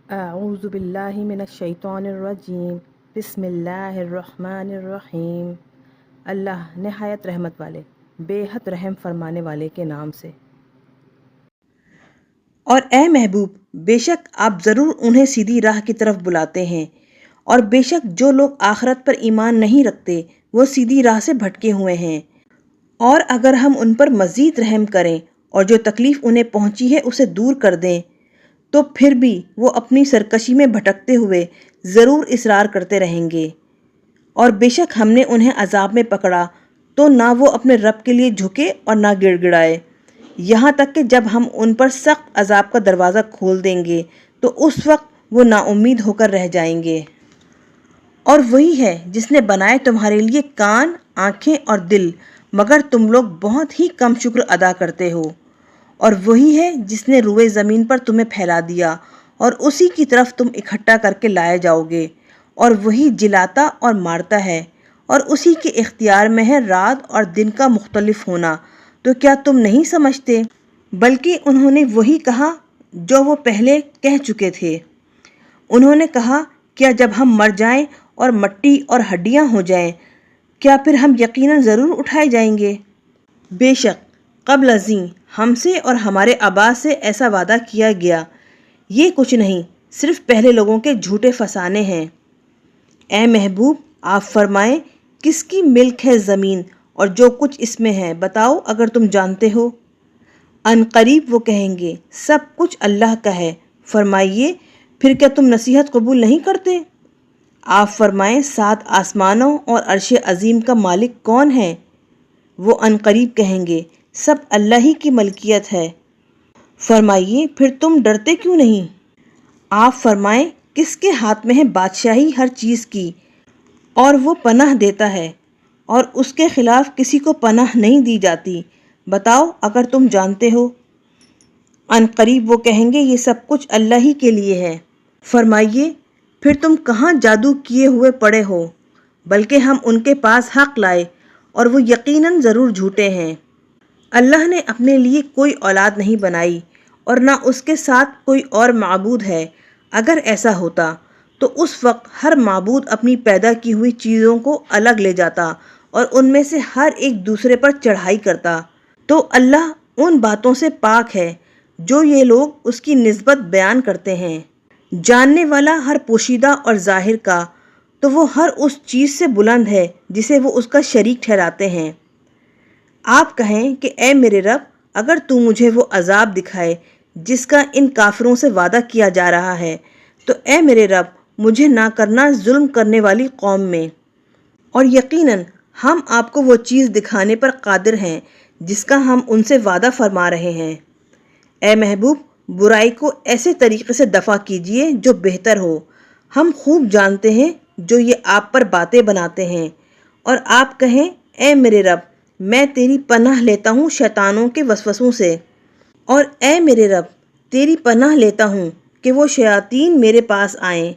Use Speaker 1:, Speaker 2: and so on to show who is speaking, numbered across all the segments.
Speaker 1: اعوذ باللہ من الشیطان الرجیم بسم اللہ الرحمن الرحیم۔ اللہ نہایت رحمت والے بے حد رحم فرمانے والے کے نام سے۔
Speaker 2: اور اے محبوب، بے شک آپ ضرور انہیں سیدھی راہ کی طرف بلاتے ہیں، اور بے شک جو لوگ آخرت پر ایمان نہیں رکھتے وہ سیدھی راہ سے بھٹکے ہوئے ہیں۔ اور اگر ہم ان پر مزید رحم کریں اور جو تکلیف انہیں پہنچی ہے اسے دور کر دیں تو پھر بھی وہ اپنی سرکشی میں بھٹکتے ہوئے ضرور اصرار کرتے رہیں گے۔ اور بے شک ہم نے انہیں عذاب میں پکڑا تو نہ وہ اپنے رب کے لیے جھکے اور نہ گڑ گڑائے، یہاں تک کہ جب ہم ان پر سخت عذاب کا دروازہ کھول دیں گے تو اس وقت وہ نا امید ہو کر رہ جائیں گے۔ اور وہی ہے جس نے بنائے تمہارے لیے کان، آنکھیں اور دل، مگر تم لوگ بہت ہی کم شکر ادا کرتے ہو۔ اور وہی ہے جس نے روئے زمین پر تمہیں پھیلا دیا اور اسی کی طرف تم اکٹھا کر کے لائے جاؤ گے، اور وہی جلاتا اور مارتا ہے، اور اسی کے اختیار میں ہے رات اور دن کا مختلف ہونا۔ تو کیا تم نہیں سمجھتے؟ بلکہ انہوں نے وہی کہا جو وہ پہلے کہہ چکے تھے۔ انہوں نے کہا، کیا جب ہم مر جائیں اور مٹی اور ہڈیاں ہو جائیں کیا پھر ہم یقیناً ضرور اٹھائے جائیں گے؟ بے شک قبل ازیں ہم سے اور ہمارے آبا سے ایسا وعدہ کیا گیا، یہ کچھ نہیں صرف پہلے لوگوں کے جھوٹے فسانے ہیں۔ اے محبوب، آپ فرمائیں کس کی ملک ہے زمین اور جو کچھ اس میں ہے، بتاؤ اگر تم جانتے ہو۔ ان قریب وہ کہیں گے سب کچھ اللہ کا ہے۔ فرمائیے پھر کیا تم نصیحت قبول نہیں کرتے؟ آپ فرمائیں 7 آسمانوں اور عرش عظیم کا مالک کون ہے؟ وہ ان قریب کہیں گے سب اللہ ہی کی ملکیت ہے۔ فرمائیے پھر تم ڈرتے کیوں نہیں؟ آپ فرمائیں کس کے ہاتھ میں ہے بادشاہی ہر چیز کی، اور وہ پناہ دیتا ہے اور اس کے خلاف کسی کو پناہ نہیں دی جاتی، بتاؤ اگر تم جانتے ہو۔ ان قریب وہ کہیں گے یہ سب کچھ اللہ ہی کے لیے ہے۔ فرمائیے پھر تم کہاں جادو کیے ہوئے پڑے ہو؟ بلکہ ہم ان کے پاس حق لائے اور وہ یقیناً ضرور جھوٹے ہیں۔ اللہ نے اپنے لیے کوئی اولاد نہیں بنائی اور نہ اس کے ساتھ کوئی اور معبود ہے۔ اگر ایسا ہوتا تو اس وقت ہر معبود اپنی پیدا کی ہوئی چیزوں کو الگ لے جاتا اور ان میں سے ہر ایک دوسرے پر چڑھائی کرتا۔ تو اللہ ان باتوں سے پاک ہے جو یہ لوگ اس کی نسبت بیان کرتے ہیں، جاننے والا ہر پوشیدہ اور ظاہر کا، تو وہ ہر اس چیز سے بلند ہے جسے وہ اس کا شریک ٹھہراتے ہیں۔ آپ کہیں کہ اے میرے رب، اگر تو مجھے وہ عذاب دکھائے جس کا ان کافروں سے وعدہ کیا جا رہا ہے تو اے میرے رب مجھے نہ کرنا ظلم کرنے والی قوم میں، اور یقیناً ہم آپ کو وہ چیز دکھانے پر قادر ہیں جس کا ہم ان سے وعدہ فرما رہے ہیں۔ اے محبوب، برائی کو ایسے طریقے سے دفع کیجیے جو بہتر ہو۔ ہم خوب جانتے ہیں جو یہ آپ پر باتیں بناتے ہیں۔ اور آپ کہیں اے میرے رب، میں تیری پناہ لیتا ہوں شیطانوں کے وسوسوں سے، اور اے میرے رب تیری پناہ لیتا ہوں کہ وہ شیاطین میرے پاس آئیں۔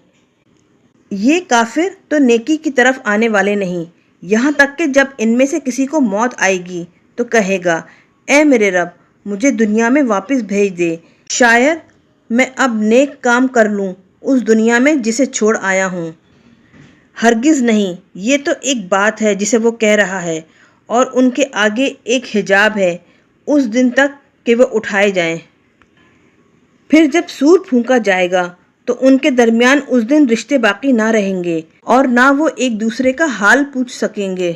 Speaker 2: یہ کافر تو نیکی کی طرف آنے والے نہیں، یہاں تک کہ جب ان میں سے کسی کو موت آئے گی تو کہے گا اے میرے رب مجھے دنیا میں واپس بھیج دے، شاید میں اب نیک کام کر لوں اس دنیا میں جسے چھوڑ آیا ہوں۔ ہرگز نہیں، یہ تو ایک بات ہے جسے وہ کہہ رہا ہے، اور ان کے آگے ایک حجاب ہے اس دن تک کہ وہ اٹھائے جائیں۔ پھر جب سور پھونکا جائے گا تو ان کے درمیان اس دن رشتے باقی نہ رہیں گے اور نہ وہ ایک دوسرے کا حال پوچھ سکیں گے۔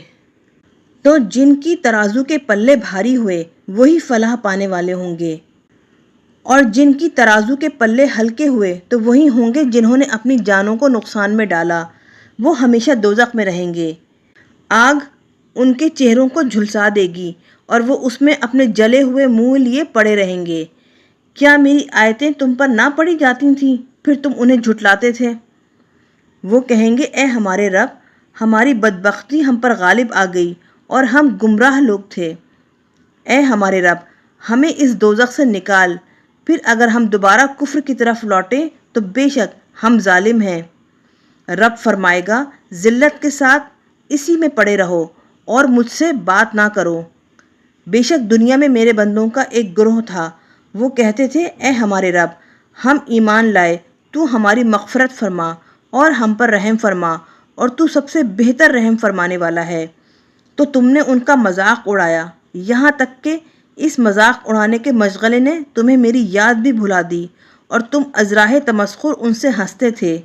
Speaker 2: تو جن کی ترازو کے پلے بھاری ہوئے وہی فلاح پانے والے ہوں گے، اور جن کی ترازو کے پلے ہلکے ہوئے تو وہی ہوں گے جنہوں نے اپنی جانوں کو نقصان میں ڈالا، وہ ہمیشہ دوزخ میں رہیں گے۔ آگ ان کے چہروں کو جھلسا دے گی اور وہ اس میں اپنے جلے ہوئے منہ لیے پڑے رہیں گے۔ کیا میری آیتیں تم پر نہ پڑھی جاتی تھیں پھر تم انہیں جھٹلاتے تھے؟ وہ کہیں گے اے ہمارے رب، ہماری بدبختی ہم پر غالب آ گئی اور ہم گمراہ لوگ تھے۔ اے ہمارے رب ہمیں اس دوزخ سے نکال، پھر اگر ہم دوبارہ کفر کی طرف لوٹیں تو بے شک ہم ظالم ہیں۔ رب فرمائے گا ذلت کے ساتھ اسی میں پڑے رہو اور مجھ سے بات نہ کرو۔ بے شک دنیا میں میرے بندوں کا ایک گروہ تھا، وہ کہتے تھے اے ہمارے رب ہم ایمان لائے تو ہماری مغفرت فرما اور ہم پر رحم فرما، اور تو سب سے بہتر رحم فرمانے والا ہے۔ تو تم نے ان کا مذاق اڑایا، یہاں تک کہ اس مذاق اڑانے کے مشغلے نے تمہیں میری یاد بھی بھلا دی، اور تم ازراہ تمسخر ان سے ہنستے تھے۔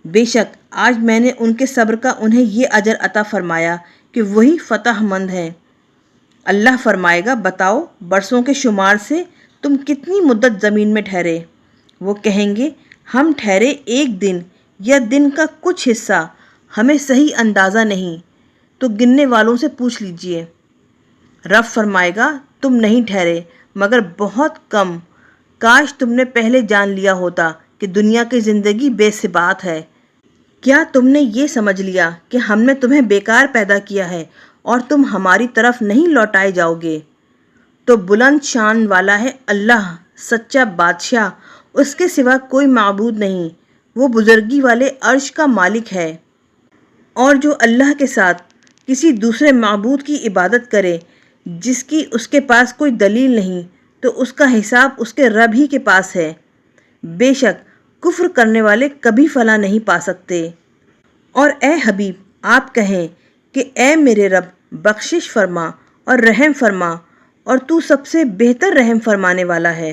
Speaker 2: بے شک آج میں نے ان کے صبر کا انہیں یہ اجر عطا فرمایا کہ وہی فتح مند ہیں۔ اللہ فرمائے گا، بتاؤ برسوں کے شمار سے تم کتنی مدت زمین میں ٹھہرے؟ وہ کہیں گے، ہم ٹھہرے ایک دن یا دن کا کچھ حصہ، ہمیں صحیح اندازہ نہیں، تو گننے والوں سے پوچھ لیجئے۔ رب فرمائے گا، تم نہیں ٹھہرے مگر بہت کم، کاش تم نے پہلے جان لیا ہوتا کہ دنیا کی زندگی بے ثبات ہے۔ کیا تم نے یہ سمجھ لیا کہ ہم نے تمہیں بیکار پیدا کیا ہے اور تم ہماری طرف نہیں لوٹائے جاؤ گے؟ تو بلند شان والا ہے اللہ، سچا بادشاہ، اس کے سوا کوئی معبود نہیں، وہ بزرگی والے عرش کا مالک ہے۔ اور جو اللہ کے ساتھ کسی دوسرے معبود کی عبادت کرے جس کی اس کے پاس کوئی دلیل نہیں، تو اس کا حساب اس کے رب ہی کے پاس ہے۔ بے شک کفر کرنے والے کبھی فلاح نہیں پا سکتے۔ اور اے حبیب آپ کہیں کہ اے میرے رب بخشش فرما اور رحم فرما، اور تو سب سے بہتر رحم فرمانے والا ہے۔